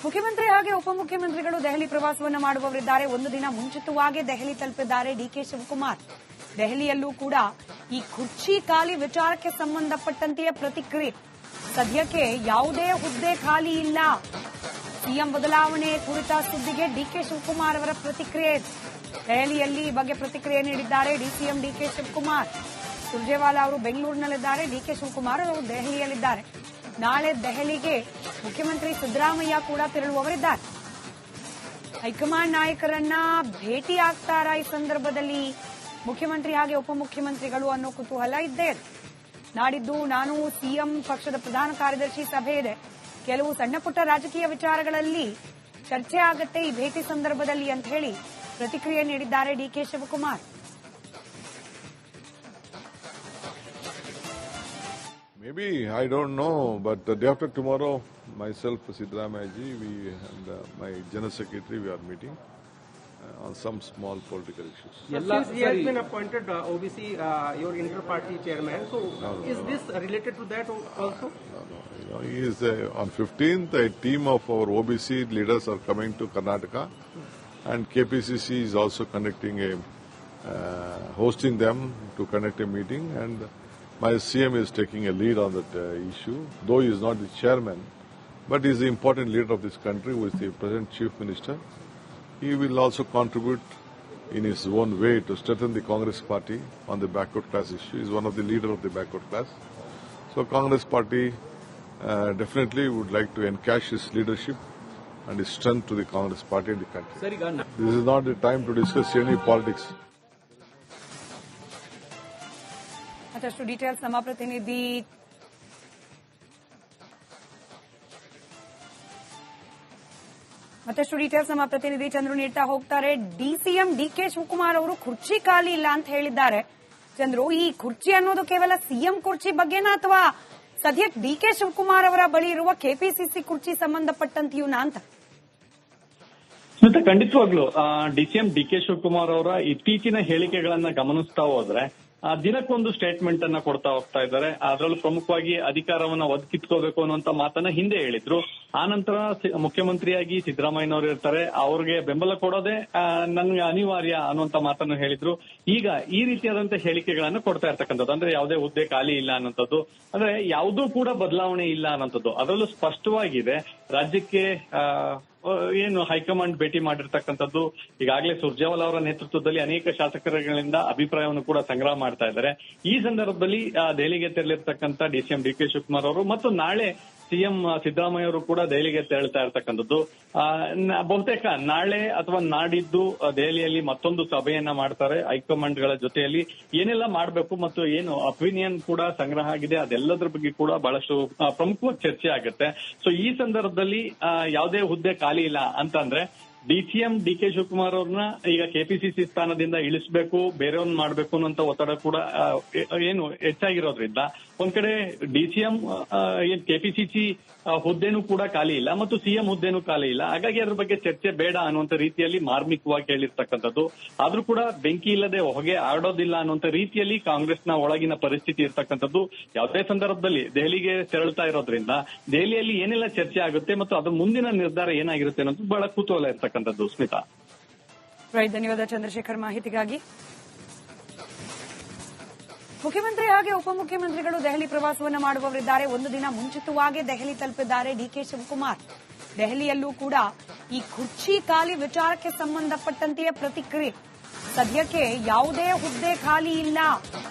ಮುಖ್ಯಮಂತ್ರಿ ಹಾಗೆ ಉಪಮುಖ್ಯಮಂತ್ರಿಗಳು ದೆಹಲಿ ಪ್ರವಾಸವನ್ನು ಮಾಡುವವರಿದ್ದಾರೆ. ಒಂದು ದಿನ ಮುಂಚಿತವಾಗಿ ದೆಹಲಿ ತಲುಪಿದ್ದಾರೆ ಡಿಕೆ ಶಿವಕುಮಾರ್. ದೆಹಲಿಯಲ್ಲೂ ಕೂಡ ಈ ಕುರ್ಚಿ ಖಾಲಿ ವಿಚಾರಕ್ಕೆ ಸಂಬಂಧಪಟ್ಟಂತೆಯೇ ಪ್ರತಿಕ್ರಿಯೆ. ಸದ್ಯಕ್ಕೆ ಯಾವುದೇ ಹುದ್ದೆ ಖಾಲಿ ಇಲ್ಲ. ಸಿಎಂ ಬದಲಾವಣೆ ಕುರಿತ ಸುದ್ದಿಗೆ ಡಿಕೆ ಶಿವಕುಮಾರ್ ಅವರ ಪ್ರತಿಕ್ರಿಯೆ. ದೆಹಲಿಯಲ್ಲಿ ಈ ಬಗ್ಗೆ ಪ್ರತಿಕ್ರಿಯೆ ನೀಡಿದ್ದಾರೆ ಡಿಸಿಎಂ ಡಿಕೆ ಶಿವಕುಮಾರ್. ಸುರ್ಜೇವಾಲಾ ಅವರು ಬೆಂಗಳೂರಿನಲ್ಲಿದ್ದಾರೆ, ಡಿಕೆ ಶಿವಕುಮಾರ್ ಅವರು ದೆಹಲಿಯಲ್ಲಿದ್ದಾರೆ. ನಾಳೆ ದೆಹಲಿಗೆ ಮುಖ್ಯಮಂತ್ರಿ ಸಿದ್ದರಾಮಯ್ಯ ಕೂಡ ತೆರಳುವವರಿದ್ದಾರೆ. ಹೈಕಮಾಂಡ್ ನಾಯಕರನ್ನ ಭೇಟಿ ಆಗ್ತಾರಾ ಈ ಸಂದರ್ಭದಲ್ಲಿ ಮುಖ್ಯಮಂತ್ರಿ ಹಾಗೆ ಉಪಮುಖ್ಯಮಂತ್ರಿಗಳು ಅನ್ನೋ ಕುತೂಹಲ ಇದ್ದೇ ಇದೆ. ನಾಡಿದ್ದು ನಾನು ಸಿಎಂ ಪಕ್ಷದ ಪ್ರಧಾನ ಕಾರ್ಯದರ್ಶಿ ಸಭೆ ಇದೆ. ಕೆಲವು ಸಣ್ಣ ಪುಟ್ಟ ರಾಜಕೀಯ ವಿಚಾರಗಳಲ್ಲಿ ಚರ್ಚೆ ಆಗತ್ತೆ ಈ ಭೇಟಿ ಸಂದರ್ಭದಲ್ಲಿ ಅಂತ ಹೇಳಿ ಪ್ರತಿಕ್ರಿಯೆ ನೀಡಿದ್ದಾರೆ DK Shivakumar. Maybe, I don't know, but the day after tomorrow, myself, Siddaramaiah ji, we and my General Secretary, we are meeting on some small political issues. Since he has been appointed OBC, your inter-party chairman, so is this related to that also? No. You know, he is on 15th, a team of our OBC leaders are coming to Karnataka, and KPCC is also conducting hosting them to conduct a meeting, and my CM is taking a lead on that issue, though he is not the chairman, but he is the important leader of this country, who is the present chief minister. He will also contribute in his own way to strengthen the Congress party on the backward class issue. He is one of the leaders of the backward class. So Congress party definitely would like to encash his leadership and his strength to the Congress party in the country. This is not the time to discuss any politics. ಮತ್ತಷ್ಟು details ನಮ್ಮ ಪ್ರತಿನಿಧಿ ಚಂದ್ರು ನೀಡ್ತಾ ಹೋಗ್ತಾರೆ. DCM DK Shivakumar ಅವರು ಕುರ್ಚಿ ಖಾಲಿ ಇಲ್ಲ ಅಂತ ಹೇಳಿದ್ದಾರೆ. ಚಂದ್ರು, ಈ ಕುರ್ಚಿ ಅನ್ನೋದು ಕೇವಲ ಸಿಎಂ ಕುರ್ಚಿ ಬಗ್ಗೆನಾ ಅಥವಾ ಸದ್ಯಕ್ಕೆ ಡಿಕೆ ಶಿವಕುಮಾರ್ ಅವರ ಬಳಿ ಇರುವ ಕೆಪಿಸಿಸಿ ಕುರ್ಚಿ ಸಂಬಂಧಪಟ್ಟಂತೆಯೂನಾ ಅಂತ? ಮತ್ತೆ ಖಂಡಿತವಾಗ್ಲು ಡಿಸಿಎಂ ಡಿಕೆ ಶಿವಕುಮಾರ್ ಅವರ ಇತ್ತೀಚಿನ ಹೇಳಿಕೆಗಳನ್ನ ಗಮನಿಸ್ತಾ ಹೋದ್ರೆ ದಿನಕ್ಕೊಂದು ಸ್ಟೇಟ್ಮೆಂಟ್ ಅನ್ನ ಕೊಡ್ತಾ ಹೋಗ್ತಾ ಇದ್ದಾರೆ. ಅದರಲ್ಲೂ ಪ್ರಮುಖವಾಗಿ ಅಧಿಕಾರವನ್ನ ಒದಗಿಸ್ಕೋಬೇಕು ಅನ್ನುವಂತ ಮಾತನ್ನ ಹಿಂದೆ ಹೇಳಿದ್ರು. ಆನಂತರ ಮುಖ್ಯಮಂತ್ರಿಯಾಗಿ ಸಿದ್ದರಾಮಯ್ಯನವರು ಇರ್ತಾರೆ, ಅವ್ರಿಗೆ ಬೆಂಬಲ ಕೊಡೋದೇ ನನ್ಗೆ ಅನಿವಾರ್ಯ ಅನ್ನುವಂತ ಮಾತನ್ನು ಹೇಳಿದ್ರು. ಈಗ ಈ ರೀತಿಯಾದಂತಹ ಹೇಳಿಕೆಗಳನ್ನು ಕೊಡ್ತಾ ಇರ್ತಕ್ಕಂಥದ್ದು, ಅಂದ್ರೆ ಯಾವುದೇ ಹುದ್ದೆ ಖಾಲಿ ಇಲ್ಲ ಅನ್ನೋಂಥದ್ದು, ಅಂದ್ರೆ ಯಾವುದೂ ಕೂಡ ಬದಲಾವಣೆ ಇಲ್ಲ ಅನ್ನೋಂಥದ್ದು. ಅದರಲ್ಲೂ ಸ್ಪಷ್ಟವಾಗಿದೆ. ರಾಜ್ಯಕ್ಕೆ ಏನು ಹೈಕಮಾಂಡ್ ಭೇಟಿ ಮಾಡಿರ್ತಕ್ಕಂಥದ್ದು, ಈಗಾಗಲೇ ಸುರ್ಜೇವಾಲಾ ಅವರ ನೇತೃತ್ವದಲ್ಲಿ ಅನೇಕ ಶಾಸಕರುಗಳಿಂದ ಅಭಿಪ್ರಾಯವನ್ನು ಕೂಡ ಸಂಗ್ರಹ ಮಾಡ್ತಾ ಇದ್ದಾರೆ. ಈ ಸಂದರ್ಭದಲ್ಲಿ ದೆಹಲಿಗೆ ತೆರಳಿರ್ತಕ್ಕಂಥ ಡಿಸಿಎಂ ಡಿಕೆ ಶಿವಕುಮಾರ್ ಅವರು ಮತ್ತು ನಾಳೆ ಸಿಎಂ ಸಿದ್ದರಾಮಯ್ಯ ಅವರು ಕೂಡ ದೆಹಲಿಗೆ ತೆರಳ್ತಾ ಇರ್ತಕ್ಕಂಥದ್ದು. ಬಹುತೇಕ ನಾಳೆ ಅಥವಾ ನಾಡಿದ್ದು ದೆಹಲಿಯಲ್ಲಿ ಮತ್ತೊಂದು ಸಭೆಯನ್ನ ಮಾಡ್ತಾರೆ. ಹೈಕಮಾಂಡ್ಗಳ ಜೊತೆಯಲ್ಲಿ ಏನೆಲ್ಲ ಮಾಡಬೇಕು ಮತ್ತು ಏನು ಒಪಿನಿಯನ್ ಕೂಡ ಸಂಗ್ರಹ ಆಗಿದೆ ಅದೆಲ್ಲದ್ರ ಬಗ್ಗೆ ಕೂಡ ಬಹಳಷ್ಟು ಪ್ರಮುಖವಾಗಿ ಚರ್ಚೆ ಆಗುತ್ತೆ. ಸೊ ಈ ಸಂದರ್ಭದಲ್ಲಿ ಯಾವುದೇ ಹುದ್ದೆ ಖಾಲಿ ಇಲ್ಲ ಅಂತಂದ್ರೆ ಡಿಸಿಎಂ ಡಿಕೆ ಶಿವಕುಮಾರ್ ಅವ್ರನ್ನ ಈಗ ಕೆಪಿಸಿಸಿ ಸ್ಥಾನದಿಂದ ಇಳಿಸಬೇಕು, ಬೇರೆಯವ್ರನ್ನ ಮಾಡಬೇಕು ಅನ್ನೋಂತ ಒತ್ತಡ ಕೂಡ ಏನು ಹೆಚ್ಚಾಗಿರೋದ್ರಿಂದ ಒಂದ್ ಕಡೆ ಡಿಸಿಎಂ ಕೆಪಿಸಿಸಿ ಹುದ್ದೆನೂ ಕೂಡ ಖಾಲಿ ಇಲ್ಲ ಮತ್ತು ಸಿಎಂ ಹುದ್ದೆನೂ ಖಾಲಿ ಇಲ್ಲ. ಹಾಗಾಗಿ ಅದ್ರ ಬಗ್ಗೆ ಚರ್ಚೆ ಬೇಡ ಅನ್ನುವಂತ ರೀತಿಯಲ್ಲಿ ಮಾರ್ಮಿಕವಾಗಿ ಹೇಳಿರ್ತಕ್ಕಂಥದ್ದು. ಆದ್ರೂ ಕೂಡ ಬೆಂಕಿ ಇಲ್ಲದೆ ಹೊಗೆ ಆಡೋದಿಲ್ಲ ಅನ್ನುವಂತ ರೀತಿಯಲ್ಲಿ ಕಾಂಗ್ರೆಸ್ನ ಒಳಗಿನ ಪರಿಸ್ಥಿತಿ ಇರ್ತಕ್ಕಂಥದ್ದು. ಯಾವುದೇ ಸಂದರ್ಭದಲ್ಲಿ ದೆಹಲಿಗೆ ತೆರಳ್ತಾ ಇರೋದ್ರಿಂದ ದೆಹಲಿಯಲ್ಲಿ ಏನೆಲ್ಲ ಚರ್ಚೆ ಆಗುತ್ತೆ ಮತ್ತು ಅದ್ರ ಮುಂದಿನ ನಿರ್ಧಾರ ಏನಾಗಿರುತ್ತೆ ಅನ್ನೋದು ಬಹಳ ಕುತೂಹಲ ಇರ್ತಕ್ಕಂಥದ್ದು. ಸ್ಮಿತಾ, ಧನ್ಯವಾದ ಚಂದ್ರಶೇಖರ್ ಮಾಹಿತಿಗಾಗಿ. ಮುಖ್ಯಮಂತ್ರಿ ಹಾಗೆ ಉಪಮುಖ್ಯಮಂತ್ರಿಗಳು ದೆಹಲಿ ಪ್ರವಾಸವನ್ನು ಮಾಡುವವರಿದ್ದಾರೆ. ಒಂದು ದಿನ ಮುಂಚಿತವಾಗಿ ದೆಹಲಿ ತಲುಪಿದ್ದಾರೆ ಡಿಕೆ ಶಿವಕುಮಾರ್. ದೆಹಲಿಯಲ್ಲೂ ಕೂಡ ಈ ಕುರ್ಚಿ ಖಾಲಿ ವಿಚಾರಕ್ಕೆ ಸಂಬಂಧಪಟ್ಟಂತೆಯೇ ಪ್ರತಿಕ್ರಿಯೆ. ಸದ್ಯಕ್ಕೆ ಯಾವುದೇ ಹುದ್ದೆ ಖಾಲಿ ಇಲ್ಲ.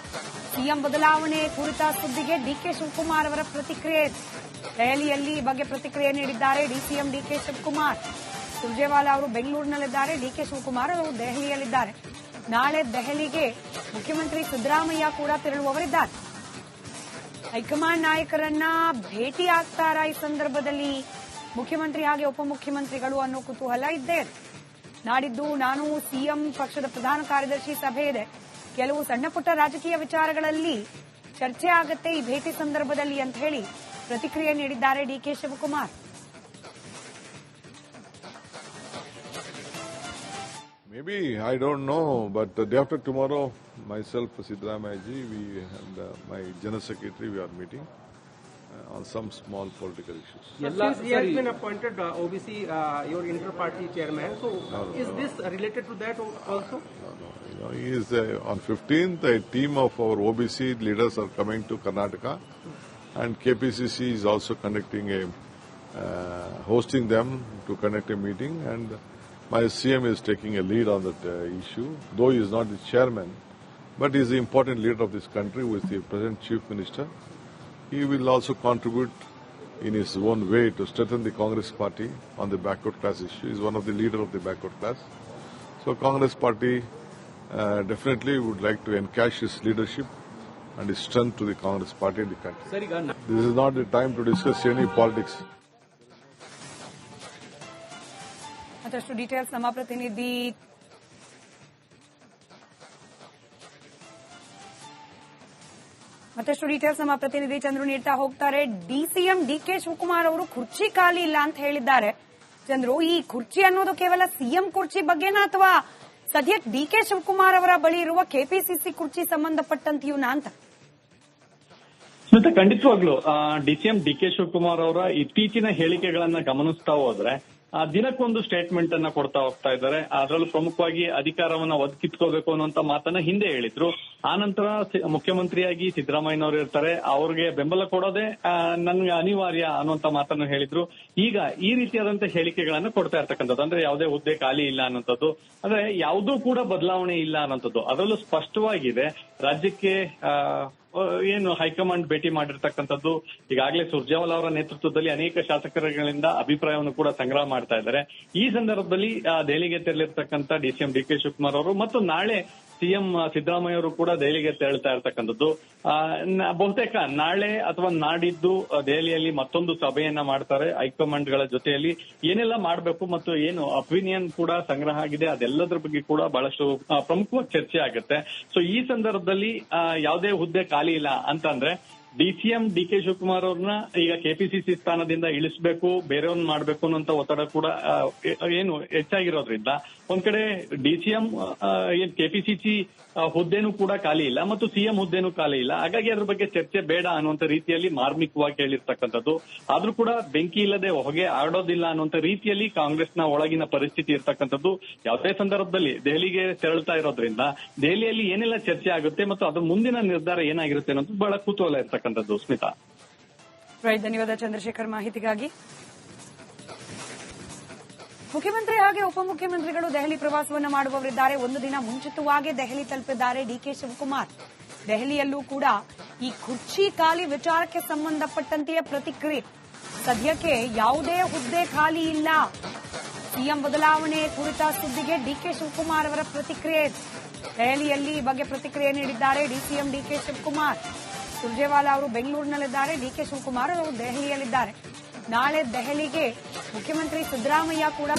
ಸಿಎಂ ಬದಲಾವಣೆ ಕುರಿತ ಸುದ್ದಿಗೆ ಡಿಕೆ ಶಿವಕುಮಾರ್ ಅವರ ಪ್ರತಿಕ್ರಿಯೆ. ದೆಹಲಿಯಲ್ಲಿ ಈ ಬಗ್ಗೆ ಪ್ರತಿಕ್ರಿಯೆ ನೀಡಿದ್ದಾರೆ ಡಿಸಿಎಂ ಡಿಕೆ ಶಿವಕುಮಾರ್. ಸುರ್ಜೇವಾಲಾ ಅವರು ಬೆಂಗಳೂರಿನಲ್ಲಿದ್ದಾರೆ, ಡಿಕೆ ಶಿವಕುಮಾರ್ ಅವರು ದೆಹಲಿಯಲ್ಲಿದ್ದಾರೆ. ನಾಳೆ ದೆಹಲಿಗೆ ಮುಖ್ಯಮಂತ್ರಿ ಸಿದ್ದರಾಮಯ್ಯ ಕೂಡ ತೆರಳುವವರಿದ್ದಾರೆ. ಹೈಕಮಾಂಡ್ ನಾಯಕರನ್ನ ಭೇಟಿ ಆಗ್ತಾರಾ ಈ ಸಂದರ್ಭದಲ್ಲಿ ಮುಖ್ಯಮಂತ್ರಿ ಹಾಗೆ ಉಪಮುಖ್ಯಮಂತ್ರಿಗಳು ಅನ್ನೋ ಕುತೂಹಲ ಇದ್ದೇ ಇದೆ. ನಾಡಿದ್ದು ನಾನು ಸಿಎಂ ಪಕ್ಷದ ಪ್ರಧಾನ ಕಾರ್ಯದರ್ಶಿ ಸಭೆ ಇದೆ. ಕೆಲವು ಸಣ್ಣ ಪುಟ್ಟ ರಾಜಕೀಯ ವಿಚಾರಗಳಲ್ಲಿ ಚರ್ಚೆ ಆಗತ್ತೆ ಈ ಭೇಟಿ ಸಂದರ್ಭದಲ್ಲಿ ಅಂತ ಹೇಳಿ ಪ್ರತಿಕ್ರಿಯೆ ನೀಡಿದ್ದಾರೆ DK Shivakumar. Maybe, I don't know, but the day after tomorrow, myself, Siddaramaiah ji, we and my General Secretary, we are meeting on some small political issues. Since he has been appointed OBC, your inter-party chairman, so is this related to that also? No. He is on 15th. A team of our OBC leaders are coming to Karnataka, and KPCC is also conducting hosting them to conduct a meeting. And my CM is taking a lead on that issue, though he is not the chairman, but he is the important leader of this country, who is the present chief minister. He will also contribute in his own way to strengthen the Congress party on the backward class issue. He is one of the leaders of the backward class. So Congress party definitely would like to encash his leadership and his strength to the Congress party in the country. This is not the time to discuss any politics. ಮತ್ತಷ್ಟು details ನಮ್ಮ ಪ್ರತಿನಿಧಿ ಚಂದ್ರು ನೀಡ್ತಾ ಹೋಗ್ತಾರೆ. DCM DK Shivakumar ಅವರು ಕುರ್ಚಿ ಖಾಲಿ ಇಲ್ಲ ಅಂತ ಹೇಳಿದ್ದಾರೆ. ಚಂದ್ರು, ಈ ಕುರ್ಚಿ ಅನ್ನೋದು ಕೇವಲ ಸಿಎಂ ಕುರ್ಚಿ ಬಗ್ಗೆನಾ ಅಥವಾ ಸದ್ಯಕ್ಕೆ ಡಿಕೆ ಶಿವಕುಮಾರ್ ಅವರ ಬಳಿ ಇರುವ ಕೆಪಿಸಿಸಿ ಕುರ್ಚಿ ಸಂಬಂಧಪಟ್ಟಂತೆಯೂನಾ ಅಂತ? ಸ್ಮಿತಾ, ಖಂಡಿತವಾಗ್ಲು ಡಿಸಿಎಂ ಡಿಕೆ ಶಿವಕುಮಾರ್ ಅವರ ಇತ್ತೀಚಿನ ಹೇಳಿಕೆಗಳನ್ನ ಗಮನಿಸ್ತಾ ಹೋದ್ರೆ ದಿನಕ್ಕೊಂದು ಸ್ಟೇಟ್ಮೆಂಟ್ ಅನ್ನ ಕೊಡ್ತಾ ಹೋಗ್ತಾ ಇದ್ದಾರೆ. ಅದರಲ್ಲೂ ಪ್ರಮುಖವಾಗಿ ಅಧಿಕಾರವನ್ನ ಒದಗಿಸ್ಕೋಬೇಕು ಅನ್ನುವಂತ ಮಾತನ್ನ ಹಿಂದೆ ಹೇಳಿದ್ರು. ಆನಂತರ ಮುಖ್ಯಮಂತ್ರಿಯಾಗಿ ಸಿದ್ದರಾಮಯ್ಯನವರು ಇರ್ತಾರೆ, ಅವ್ರಿಗೆ ಬೆಂಬಲ ಕೊಡೋದೇ ನನ್ಗೆ ಅನಿವಾರ್ಯ ಅನ್ನುವಂತ ಮಾತನ್ನು ಹೇಳಿದ್ರು. ಈಗ ಈ ರೀತಿಯಾದಂತಹ ಹೇಳಿಕೆಗಳನ್ನ ಕೊಡ್ತಾ ಇರ್ತಕ್ಕಂಥದ್ದು, ಅಂದ್ರೆ ಯಾವುದೇ ಹುದ್ದೆ ಖಾಲಿ ಇಲ್ಲ ಅನ್ನೋಂಥದ್ದು, ಅಂದ್ರೆ ಯಾವುದೂ ಕೂಡ ಬದಲಾವಣೆ ಇಲ್ಲ ಅನ್ನೋಂಥದ್ದು. ಅದರಲ್ಲೂ ಸ್ಪಷ್ಟವಾಗಿದೆ. ರಾಜ್ಯಕ್ಕೆ ಏನು ಹೈಕಮಾಂಡ್ ಭೇಟಿ ಮಾಡಿರ್ತಕ್ಕಂಥದ್ದು, ಈಗಾಗಲೇ ಸುರ್ಜೇವಾಲಾ ಅವರ ನೇತೃತ್ವದಲ್ಲಿ ಅನೇಕ ಶಾಸಕರುಗಳಿಂದ ಅಭಿಪ್ರಾಯವನ್ನು ಕೂಡ ಸಂಗ್ರಹ ಮಾಡ್ತಾ ಇದ್ದಾರೆ. ಈ ಸಂದರ್ಭದಲ್ಲಿ ದೆಹಲಿಗೆ ತೆರಳಿರ್ತಕ್ಕಂಥ ಡಿಸಿಎಂ ಡಿಕೆ ಶಿವಕುಮಾರ್ ಅವರು ಮತ್ತು ನಾಳೆ ಸಿಎಂ ಸಿದ್ದರಾಮಯ್ಯ ಅವರು ಕೂಡ ದೆಹಲಿಗೆ ತೆರಳ್ತಾ ಇರ್ತಕ್ಕಂಥದ್ದು. ಬಹುತೇಕ ನಾಳೆ ಅಥವಾ ನಾಡಿದ್ದು ದೆಹಲಿಯಲ್ಲಿ ಮತ್ತೊಂದು ಸಭೆಯನ್ನ ಮಾಡ್ತಾರೆ. ಹೈಕಮಾಂಡ್ಗಳ ಜೊತೆಯಲ್ಲಿ ಏನೆಲ್ಲ ಮಾಡಬೇಕು ಮತ್ತು ಏನು ಒಪಿನಿಯನ್ ಕೂಡ ಸಂಗ್ರಹ ಆಗಿದೆ ಅದೆಲ್ಲದರ ಬಗ್ಗೆ ಕೂಡ ಬಹಳಷ್ಟು ಪ್ರಮುಖವಾಗಿ ಚರ್ಚೆ ಆಗುತ್ತೆ. ಸೊ ಈ ಸಂದರ್ಭದಲ್ಲಿ ಯಾವುದೇ ಹುದ್ದೆ ಖಾಲಿ ಇಲ್ಲ ಅಂತಂದ್ರೆ ಡಿಸಿಎಂ ಡಿಕೆ ಶಿವಕುಮಾರ್ ಅವ್ರನ್ನ ಈಗ ಕೆಪಿಸಿಸಿ ಸ್ಥಾನದಿಂದ ಇಳಿಸಬೇಕು, ಬೇರೆಯವ್ರನ್ನ ಮಾಡಬೇಕು ಅನ್ನೋಂತ ಒತ್ತಡ ಕೂಡ ಏನು ಹೆಚ್ಚಾಗಿರೋದ್ರಿಂದ ಒಂದ್ ಕಡೆ ಡಿಸಿಎಂ ಕೆಪಿಸಿಸಿ ಹುದ್ದೆನೂ ಕೂಡ ಖಾಲಿ ಇಲ್ಲ ಮತ್ತು ಸಿಎಂ ಹುದ್ದೆನೂ ಖಾಲಿ ಇಲ್ಲ. ಹಾಗಾಗಿ ಅದ್ರ ಬಗ್ಗೆ ಚರ್ಚೆ ಬೇಡ ಅನ್ನುವಂತ ರೀತಿಯಲ್ಲಿ ಮಾರ್ಮಿಕವಾಗಿ ಹೇಳಿರ್ತಕ್ಕಂಥದ್ದು. ಆದ್ರೂ ಕೂಡ ಬೆಂಕಿ ಇಲ್ಲದೆ ಹೊಗೆ ಆಡೋದಿಲ್ಲ ಅನ್ನುವಂತ ರೀತಿಯಲ್ಲಿ ಕಾಂಗ್ರೆಸ್ನ ಒಳಗಿನ ಪರಿಸ್ಥಿತಿ ಇರ್ತಕ್ಕಂಥದ್ದು. ಯಾವುದೇ ಸಂದರ್ಭದಲ್ಲಿ ದೆಹಲಿಗೆ ತೆರಳ್ತಾ ಇರೋದ್ರಿಂದ ದೆಹಲಿಯಲ್ಲಿ ಏನೆಲ್ಲ ಚರ್ಚೆ ಆಗುತ್ತೆ ಮತ್ತು ಅದ್ರ ಮುಂದಿನ ನಿರ್ಧಾರ ಏನಾಗಿರುತ್ತೆ ಅನ್ನೋದು ಬಹಳ ಕುತೂಹಲ ಇರ್ತಕ್ಕಂಥದ್ದು. ಸ್ಮಿತಾ, ಧನ್ಯವಾದ ಚಂದ್ರಶೇಖರ್ ಮಾಹಿತಿಗಾಗಿ. ಮುಖ್ಯಮಂತ್ರಿ ಹಾಗೆ ಉಪಮುಖ್ಯಮಂತ್ರಿಗಳು ದೆಹಲಿ ಪ್ರವಾಸವನ್ನು ಮಾಡುವವರಿದ್ದಾರೆ. ಒಂದು ದಿನ ಮುಂಚಿತವಾಗಿ ದೆಹಲಿ ತಲುಪಿದ್ದಾರೆ ಡಿಕೆ ಶಿವಕುಮಾರ್. ದೆಹಲಿಯಲ್ಲೂ ಕೂಡ ಈ ಕುರ್ಚಿ ಖಾಲಿ ವಿಚಾರಕ್ಕೆ ಸಂಬಂಧಪಟ್ಟಂತೆಯೇ ಪ್ರತಿಕ್ರಿಯೆ. ಸದ್ಯಕ್ಕೆ ಯಾವುದೇ ಹುದ್ದೆ ಖಾಲಿ ಇಲ್ಲ. ಸಿಎಂ ಬದಲಾವಣೆ ಕುರಿತ ಸುದ್ದಿಗೆ ಡಿಕೆ ಶಿವಕುಮಾರ್ ಅವರ ಪ್ರತಿಕ್ರಿಯೆ. ದೆಹಲಿಯಲ್ಲಿ ಈ ಬಗ್ಗೆ ಪ್ರತಿಕ್ರಿಯೆ ನೀಡಿದ್ದಾರೆ ಡಿಸಿಎಂ ಡಿಕೆ ಶಿವಕುಮಾರ್. ಸುರ್ಜೇವಾಲಾ ಅವರು ಬೆಂಗಳೂರಿನಲ್ಲಿದ್ದಾರೆ, ಡಿಕೆ ಶಿವಕುಮಾರ್ ಅವರು ದೆಹಲಿಯಲ್ಲಿದ್ದಾರೆ. ನಾಳೆ ದೆಹಲಿಗೆ ಮುಖ್ಯಮಂತ್ರಿ ಸಿದ್ದರಾಮಯ್ಯ ಕೂಡ